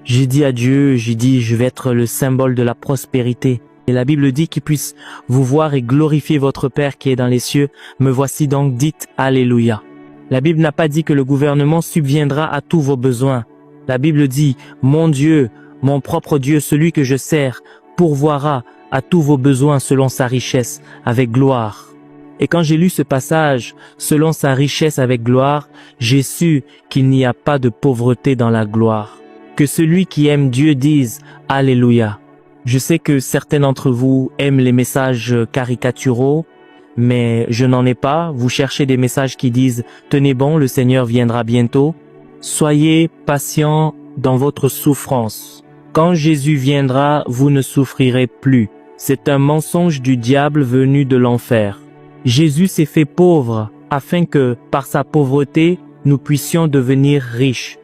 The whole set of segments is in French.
J'ai dit à Dieu, je vais être le symbole de la prospérité. Et la Bible dit qu'il puisse vous voir et glorifier votre Père qui est dans les cieux. Me voici donc, dites Alléluia. La Bible n'a pas dit que le gouvernement subviendra à tous vos besoins. La Bible dit, mon Dieu, mon propre Dieu, celui que je sers, pourvoira à tous vos besoins selon sa richesse, avec gloire. Et quand j'ai lu ce passage, selon sa richesse avec gloire, j'ai su qu'il n'y a pas de pauvreté dans la gloire. Que celui qui aime Dieu dise Alléluia. Je sais que certains d'entre vous aiment les messages caricaturaux, mais je n'en ai pas. Vous cherchez des messages qui disent « Tenez bon, le Seigneur viendra bientôt ». Soyez patients dans votre souffrance. Quand Jésus viendra, vous ne souffrirez plus. C'est un mensonge du diable venu de l'enfer. Jésus s'est fait pauvre afin que, par sa pauvreté, nous puissions devenir riches.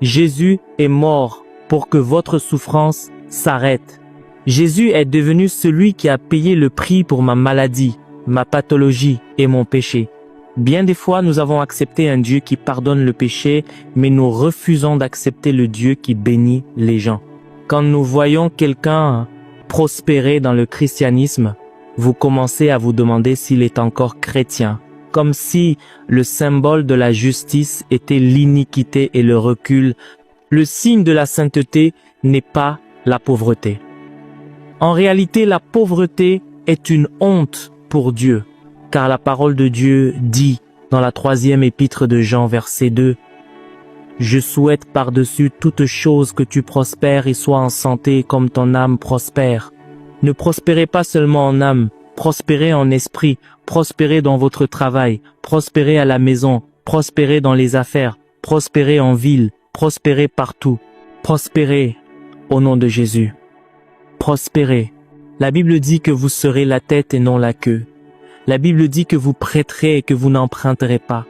Jésus est mort pour que votre souffrance s'arrête. Jésus est devenu celui qui a payé le prix pour ma maladie, ma pathologie et mon péché. Bien des fois, nous avons accepté un Dieu qui pardonne le péché, mais nous refusons d'accepter le Dieu qui bénit les gens. Quand nous voyons quelqu'un prospérer dans le christianisme, vous commencez à vous demander s'il est encore chrétien, comme si le symbole de la justice était l'iniquité et le recul. Le signe de la sainteté n'est pas la pauvreté. En réalité, la pauvreté est une honte pour Dieu, car la parole de Dieu dit dans la 3e épître de Jean, verset 2, « Je souhaite par-dessus toute chose que tu prospères et sois en santé comme ton âme prospère. » Ne prospérez pas seulement en âme, prospérez en esprit, prospérez dans votre travail, prospérez à la maison, prospérez dans les affaires, prospérez en ville, prospérez partout. Prospérez au nom de Jésus. Prospérez. La Bible dit que vous serez la tête et non la queue. La Bible dit que vous prêterez et que vous n'emprunterez pas.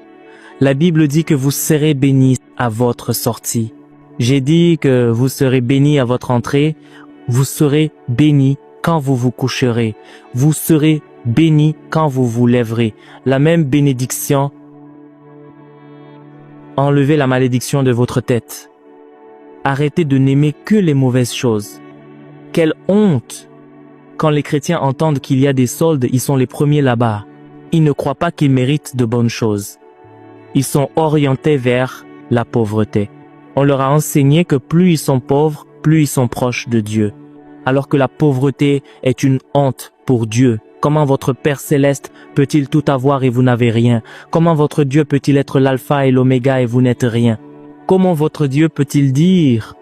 La Bible dit que vous serez bénis à votre sortie. J'ai dit que vous serez bénis à votre entrée. Vous serez bénis quand vous vous coucherez. Vous serez bénis quand vous vous lèverez. La même bénédiction. Enlevez la malédiction de votre tête. Arrêtez de n'aimer que les mauvaises choses. Quelle honte! Quand les chrétiens entendent qu'il y a des soldes, ils sont les premiers là-bas. Ils ne croient pas qu'ils méritent de bonnes choses. Ils sont orientés vers la pauvreté. On leur a enseigné que plus ils sont pauvres, plus ils sont proches de Dieu. Alors que la pauvreté est une honte pour Dieu. Comment votre Père Céleste peut-il tout avoir et vous n'avez rien? Comment votre Dieu peut-il être l'alpha et l'oméga et vous n'êtes rien? Comment votre Dieu peut-il dire